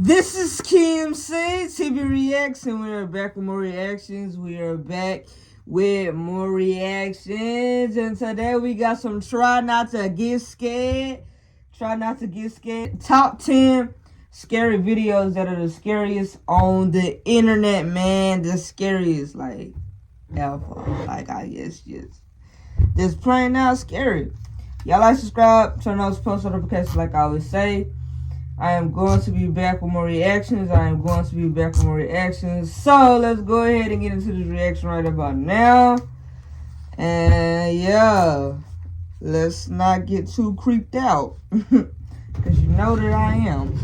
This is Keymctiks TV Reacts, and we are back with more reactions. And today we got some Try Not to Get Scared. Top 10 scary videos that are the scariest on the internet, man. The scariest, like, ever. Like, I guess just plain out scary. Y'all like, subscribe, turn on post notifications like I always say. I am going to be back with more reactions. So, let's go ahead and get into this reaction right about now. And, yeah. Let's not get too creeped out. Because you know that I am.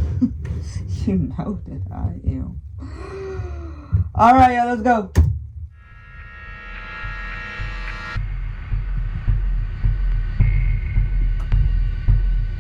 Alright, y'all, let's go.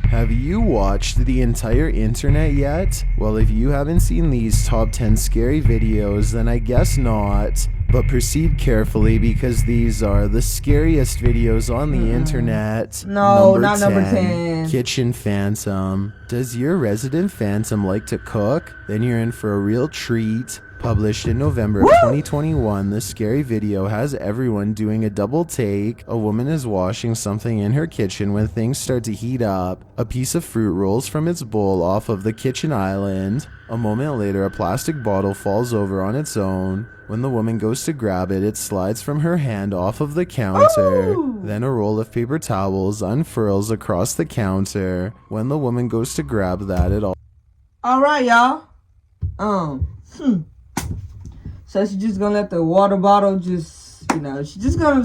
Have you watched the entire internet yet? Well, if you haven't seen these top 10 scary videos, then I guess not. But proceed carefully because these are the scariest videos on the internet. No, not number 10. Kitchen Phantom. Does your resident phantom like to cook? Then you're in for a real treat. Published in November of 2021, this scary video has everyone doing a double take. A woman is washing something in her kitchen when things start to heat up. A piece of fruit rolls from its bowl off of the kitchen island. A moment later, a plastic bottle falls over on its own. When the woman goes to grab it, it slides from her hand off of the counter. Ooh. Then a roll of paper towels unfurls across the counter. When the woman goes to grab that, it all... Alright, y'all. So she's just gonna let the water bottle just, she's just gonna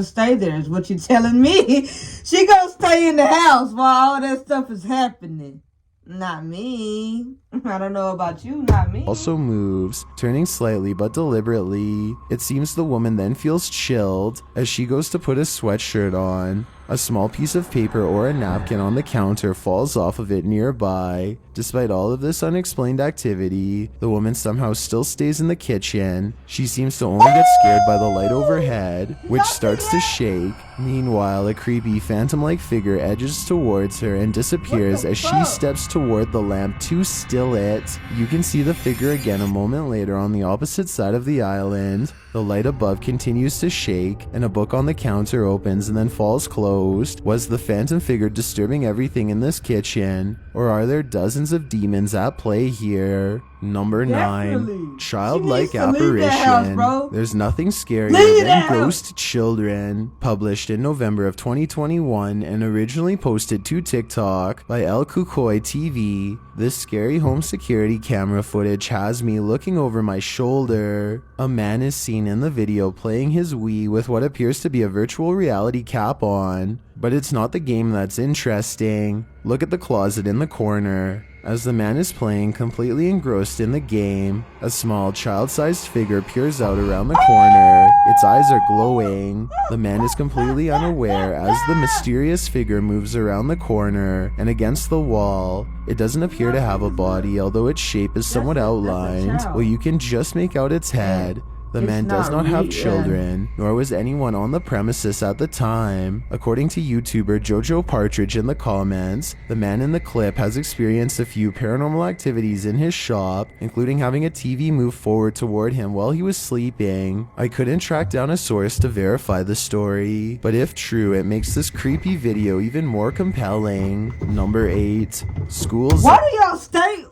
stay there is what you're telling me. She gonna stay in the house while all that stuff is happening. Not me. I don't know about you, not me. Also moves, turning slightly but deliberately. It seems the woman then feels chilled as she goes to put a sweatshirt on. A small piece of paper or a napkin on the counter falls off of it nearby. Despite all of this unexplained activity, the woman somehow still stays in the kitchen. She seems to only get scared by the light overhead, which starts to shake. Meanwhile, a creepy phantom-like figure edges towards her and disappears as she steps toward the lamp to still it. You can see the figure again a moment later on the opposite side of the island. The light above continues to shake, and a book on the counter opens and then falls closed. Was the phantom figure disturbing everything in this kitchen? Or are there dozens of demons at play here? Number 9. Childlike apparition. There's nothing scarier than ghost children. Published in November of 2021 and originally posted to TikTok by El Kukoi TV. This scary home security camera footage has me looking over my shoulder. A man is seen in the video playing his Wii with what appears to be a virtual reality cap on. But it's not the game that's interesting. Look at the closet in the corner. As the man is playing, completely engrossed in the game, a small child-sized figure peers out around the corner. Its eyes are glowing. The man is completely unaware as the mysterious figure moves around the corner and against the wall. It doesn't appear to have a body, although its shape is somewhat outlined. Well, you can just make out its head. The man does not have children, nor was anyone on the premises at the time. According to YouTuber Jojo Partridge in the comments, the man in the clip has experienced a few paranormal activities in his shop, including having a TV move forward toward him while he was sleeping. I couldn't track down a source to verify the story, but if true, it makes this creepy video even more compelling. Number 8. Schools. Why do y'all stay?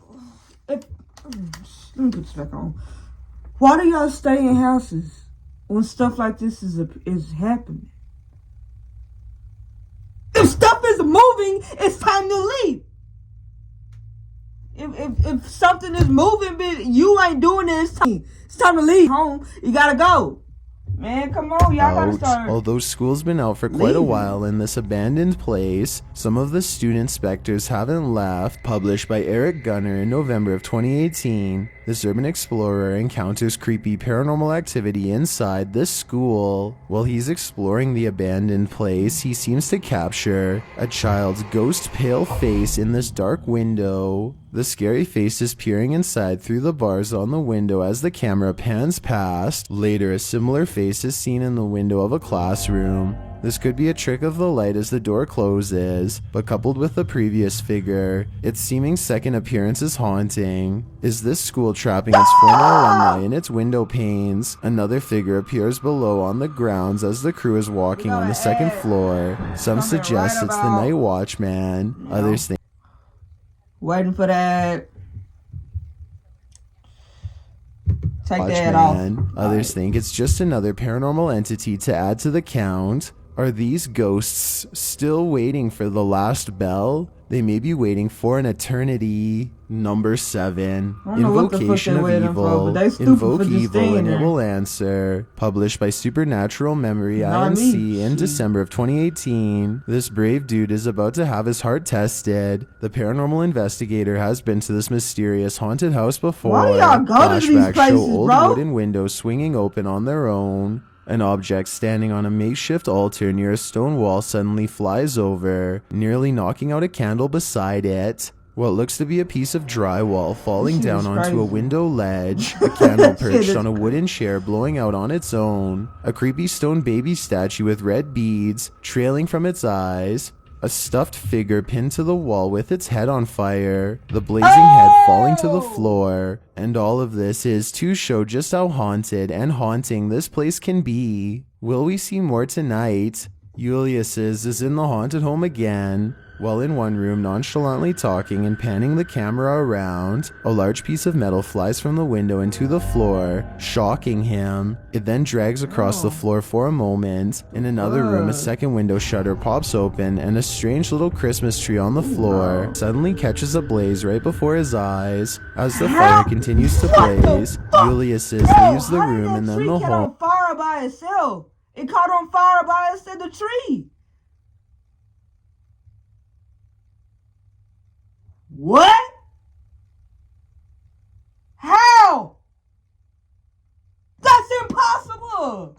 Let me put this back on. Why do y'all stay in houses when stuff like this is happening? If stuff is moving, it's time to leave. If something is moving, but you ain't doing it, it's time to leave home. You gotta go. Man, come on, y'all gotta start. Although school's been out for quite a while in this abandoned place, some of the student specters haven't left. Published by Eric Gunner in November of 2018, this urban explorer encounters creepy paranormal activity inside this school. While he's exploring the abandoned place, he seems to capture a child's ghost pale face in this dark window. The scary face is peering inside through the bars on the window as the camera pans past. Later, a similar face is seen in the window of a classroom. This could be a trick of the light as the door closes, but coupled with the previous figure, its seeming second appearance is haunting. Is this school trapping its former alumni in its window panes? Another figure appears below on the grounds as the crew is walking on the second floor. Some suggest it's the night watchman. Others think waiting for that. Take that off. Others think it's just another paranormal entity to add to the count. Are these ghosts still waiting for the last bell? They may be waiting for an eternity. Number 7. Invocation of Evil. Invoke evil and it will answer. Published by Supernatural Memory INC in December of 2018. This brave dude is about to have his heart tested. The paranormal investigator has been to this mysterious haunted house before. Why do y'all go to these places, show old bro? wooden windows swinging open on their own. An object standing on a makeshift altar near a stone wall suddenly flies over, nearly knocking out a candle beside it. What looks to be a piece of drywall falling down onto a window ledge, a candle perched on a wooden chair blowing out on its own, a creepy stone baby statue with red beads trailing from its eyes, a stuffed figure pinned to the wall with its head on fire, the blazing head falling to the floor, and all of this is to show just how haunted and haunting this place can be. Will we see more tonight? Julius's is in the haunted home again. While in one room nonchalantly talking and panning the camera around, a large piece of metal flies from the window into the floor, shocking him. It then drags across the floor for a moment. In another room, a second window shutter pops open and a strange little Christmas tree on the floor suddenly catches ablaze right before his eyes. As the fire continues to blaze, Julius leaves the room and then the home. On fire by itself. It caught on fire by itself, the tree. What? How? That's impossible!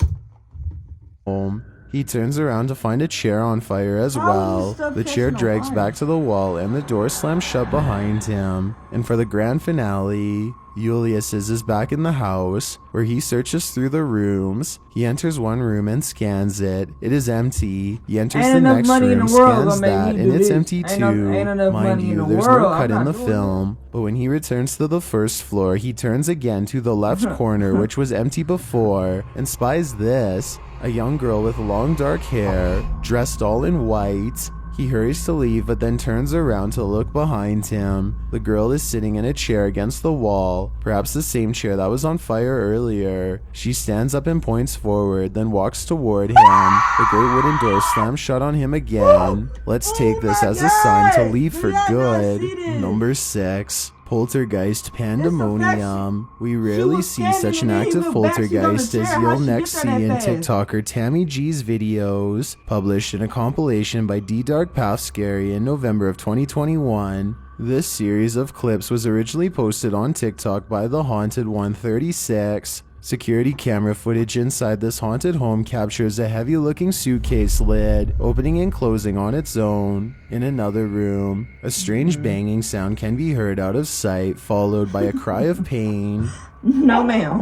He turns around to find a chair on fire as well. The chair drags back to the wall and the door slams shut behind him. And for the grand finale, Julius is back in the house, where he searches through the rooms. He enters one room and scans it. It is empty. He enters the next room, scans that, and it's empty too. Mind you, there's no cut in the film. But when he returns to the first floor, he turns again to the left corner, which was empty before, and spies this. A young girl with long dark hair, dressed all in white. He hurries to leave but then turns around to look behind him. The girl is sitting in a chair against the wall, perhaps the same chair that was on fire earlier. She stands up and points forward, then walks toward him. The great wooden door slams shut on him again. Let's take this as a sign to leave for good. Number 6. Poltergeist Pandemonium. We rarely see such an active poltergeist as you'll next see in TikToker Tammy G's videos, published in a compilation by D Dark Path Scary in November of 2021. This series of clips was originally posted on TikTok by the Haunted 136. Security camera footage inside this haunted home captures a heavy-looking suitcase lid opening and closing on its own. In another room, a strange banging sound can be heard out of sight, followed by a cry of pain. No, ma'am.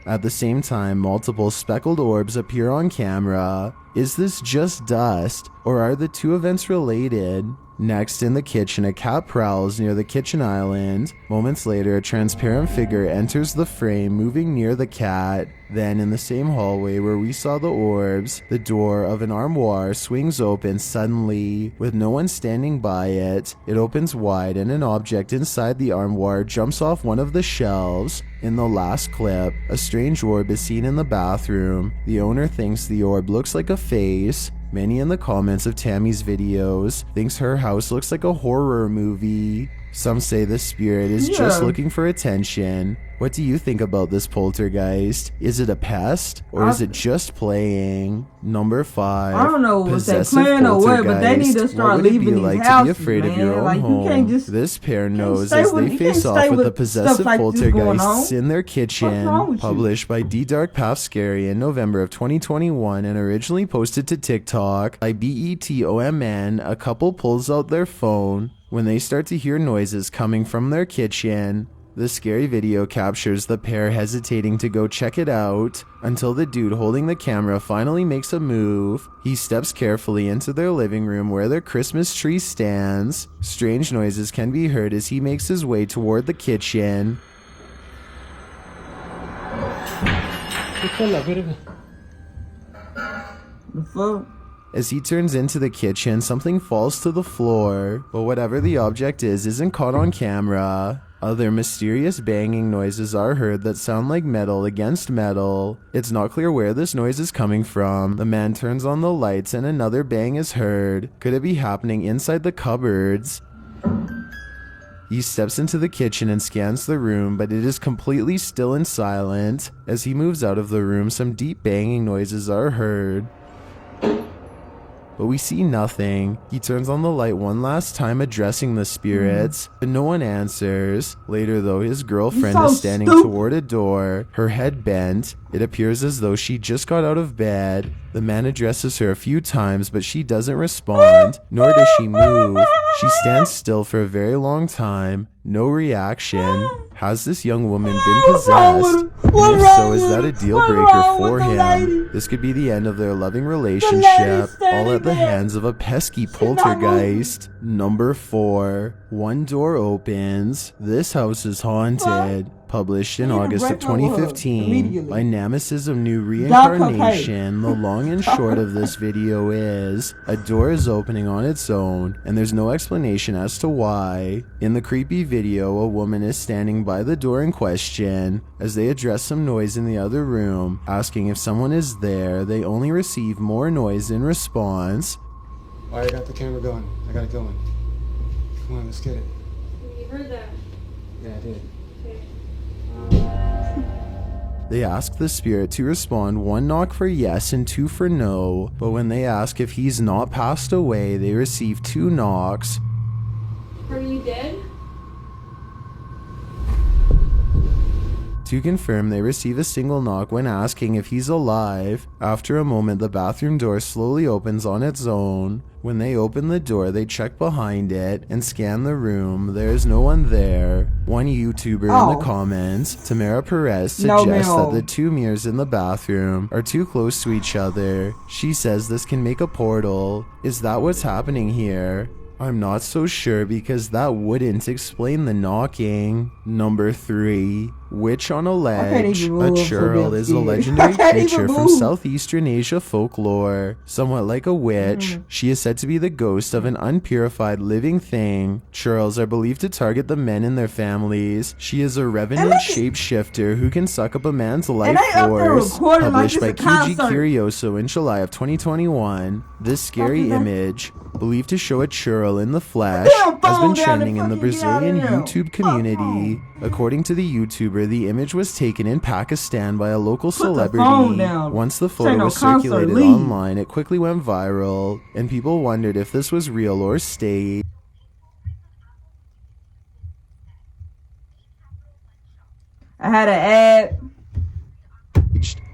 At the same time, multiple speckled orbs appear on camera. Is this just dust, or are the two events related? Next, in the kitchen, a cat prowls near the kitchen island. Moments later, a transparent figure enters the frame, moving near the cat. Then, in the same hallway where we saw the orbs, the door of an armoire swings open suddenly, with no one standing by it. It opens wide, and an object inside the armoire jumps off one of the shelves. In the last clip, a strange orb is seen in the bathroom. The owner thinks the orb looks like a face. Many in the comments of Tammy's videos thinks her house looks like a horror movie. Some say the spirit is just looking for attention. What do you think about this poltergeist? Is it a pest, or is it just playing? Number 5. I don't know if they're playing or what, but they need to start leaving these houses, to be afraid of your own like, home? You can't just, this pair knows as they face off with the possessive like poltergeists in their kitchen. Published by D Dark Path Scary in November of 2021 and originally posted to TikTok by BETOMN. A couple pulls out their phone when they start to hear noises coming from their kitchen. The scary video captures the pair hesitating to go check it out until the dude holding the camera finally makes a move. He steps carefully into their living room where their Christmas tree stands. Strange noises can be heard as he makes his way toward the kitchen. The fuck? As he turns into the kitchen, something falls to the floor, but whatever the object is isn't caught on camera. Other mysterious banging noises are heard that sound like metal against metal. It's not clear where this noise is coming from. The man turns on the lights and another bang is heard. Could it be happening inside the cupboards? He steps into the kitchen and scans the room, but it is completely still and silent. As he moves out of the room, some deep banging noises are heard, but we see nothing. He turns on the light one last time, addressing the spirits, but no one answers. Later though, his girlfriend is standing toward a door, her head bent. It appears as though she just got out of bed. The man addresses her a few times, but she doesn't respond, nor does she move. She stands still for a very long time, no reaction. Has this young woman been possessed? And if so, is that a deal breaker for him? This could be the end of their loving relationship, all at the hands of a pesky poltergeist. Number 4. One door opens. This house is haunted. Published in August of 2015 by Nemesis of New Reincarnation. The long and short of this video is, a door is opening on its own, and there's no explanation as to why. In the creepy video, a woman is standing by the door in question. As they address some noise in the other room, asking if someone is there, they only receive more noise in response. Alright, I got the camera going. I got it going. Come on, let's get it. You heard that? Yeah, I did. They ask the spirit to respond 1 knock for yes and 2 for no, but when they ask if he's not passed away, they receive 2 knocks. Are you dead? To confirm, they receive a single knock when asking if he's alive. After a moment, the bathroom door slowly opens on its own. When they open the door, they check behind it and scan the room. There is no one there. One YouTuber in the comments, Tamara Perez, suggests that the 2 mirrors in the bathroom are too close to each other. She says this can make a portal. Is that what's happening here? I'm not so sure because that wouldn't explain the knocking. Number 3. Witch on a ledge. A churl is a legendary creature from Southeastern Asia folklore. Somewhat like a witch, she is said to be the ghost of an unpurified living thing. Churls are believed to target the men in their families. She is a revenant shapeshifter who can suck up a man's life force. Published by Kiji Curioso in July of 2021. This scary image, believed to show a churl in the flesh, has been trending in the Brazilian YouTube community. According to the YouTuber, the image was taken in Pakistan by a local celebrity. Once the photo was circulated online, it quickly went viral, and people wondered if this was real or staged. I had an ad.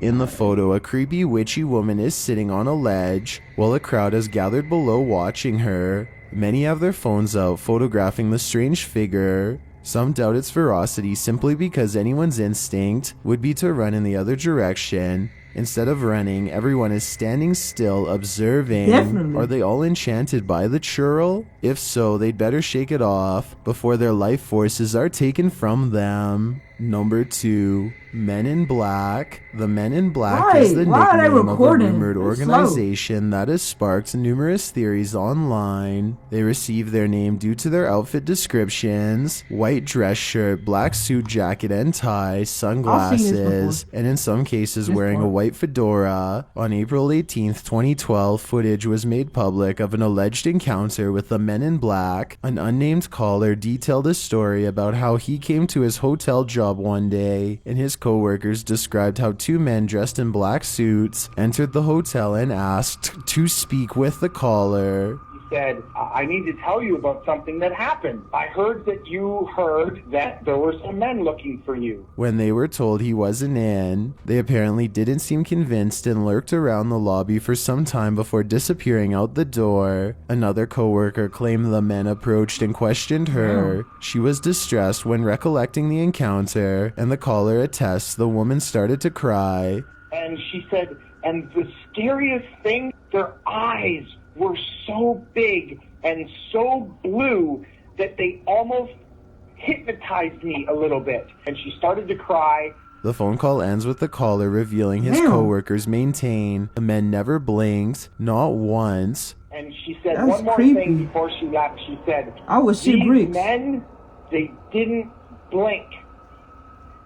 In the photo, a creepy witchy woman is sitting on a ledge, while a crowd has gathered below watching her. Many have their phones out, photographing the strange figure. Some doubt its veracity simply because anyone's instinct would be to run in the other direction. Instead of running, everyone is standing still, observing. Are they all enchanted by the churl? If so, they'd better shake it off before their life forces are taken from them. Number 2. Men in Black. The Men in Black is the nickname of a rumored organization that has sparked numerous theories online. They receive their name due to their outfit descriptions: white dress shirt, black suit jacket and tie, sunglasses, and in some cases wearing a white fedora. On April 18th, 2012, footage was made public of an alleged encounter with the Men in Black. An unnamed caller detailed a story about how he came to his hotel job one day, and his co-workers described how 2 men dressed in black suits entered the hotel and asked to speak with the caller. said, I need to tell you about something that happened. I heard that you heard that there were some men looking for you. When they were told he wasn't in, they apparently didn't seem convinced and lurked around the lobby for some time before disappearing out the door. Another coworker claimed the men approached and questioned her. She was distressed when recollecting the encounter, and the caller attests the woman started to cry. And she said, and the scariest thing, their eyes were so big and so blue that they almost hypnotized me a little bit. And she started to cry. The phone call ends with the caller revealing his coworkers maintain the men never blinked, not once. And she said That's one more creepy. thing before she left. She said, I was shit these bricks. men, they didn't blink.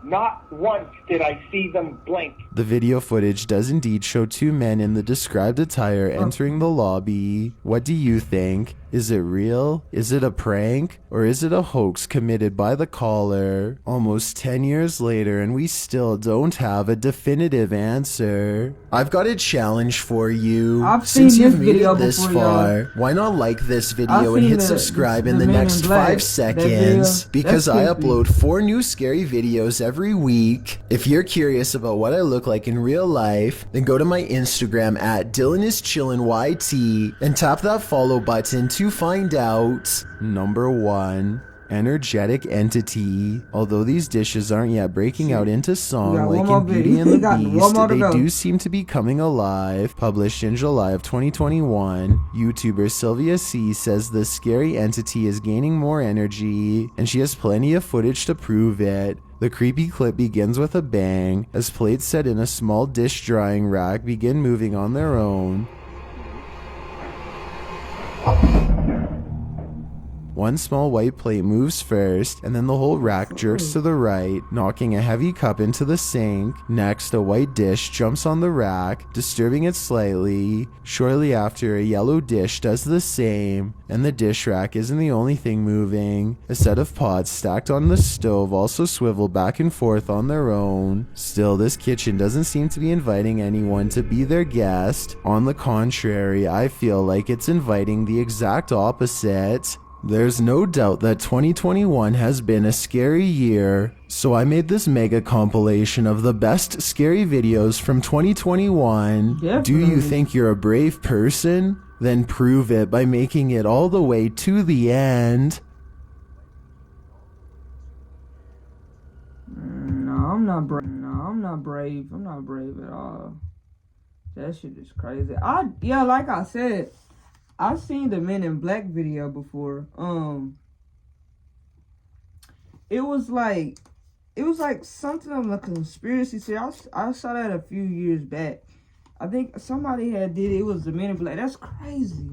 Not once did I see them blink. The video footage does indeed show two men in the described attire entering the lobby. What do you think? Is it real? Is it a prank? Or is it a hoax committed by the caller? Almost 10 years later and we still don't have a definitive answer. I've got a challenge for you. I've Since seen you've this made video it this before, far, why not like this video and seen hit the subscribe in the Men in next Black. 5 That seconds? video, Because that's I creepy. upload 4 new scary videos every week. If you're curious about what I look like in real life, then go to my Instagram at DylanIsChillinYT and tap that follow button to find out. Number 1. Energetic entity. Although these dishes aren't yet breaking out into song got like one more in Beauty video. and the We got one Beast, more to they go. do seem to be coming alive. Published in July of 2021, YouTuber Sylvia C says the scary entity is gaining more energy, and she has plenty of footage to prove it. The creepy clip begins with a bang, as plates set in a small dish drying rack begin moving on their own. One small white plate moves first, and then the whole rack jerks to the right, knocking a heavy cup into the sink. Next, a white dish jumps on the rack, disturbing it slightly. Shortly after, a yellow dish does the same, and the dish rack isn't the only thing moving. A set of pots stacked on the stove also swivel back and forth on their own. Still, this kitchen doesn't seem to be inviting anyone to be their guest. On the contrary, I feel like it's inviting the exact opposite. There's no doubt that 2021 has been a scary year, so I made this mega compilation of the best scary videos from 2021. Do you Definitely. think you're a brave person? Then prove it by making it all the way to the end. No, I'm not brave. I'm not brave at all. That shit is crazy. Like I said, I've seen the Men in Black video before. It was like something of a conspiracy theory. I saw that a few years back. I think somebody had did it. It was the Men in Black. That's crazy.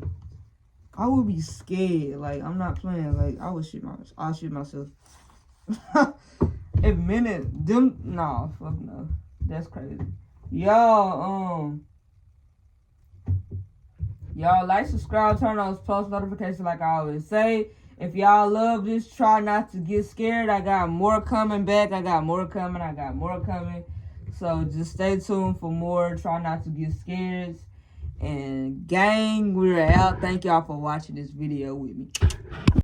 I would be scared. Like, I'm not playing. Like, I'll shoot myself. If fuck no. That's crazy. Y'all like, subscribe, turn on those post notifications like I always say. If y'all love this, try not to get scared. I got more coming back. I got more coming. So just stay tuned for more. Try not to get scared. And gang, we're out. Thank y'all for watching this video with me.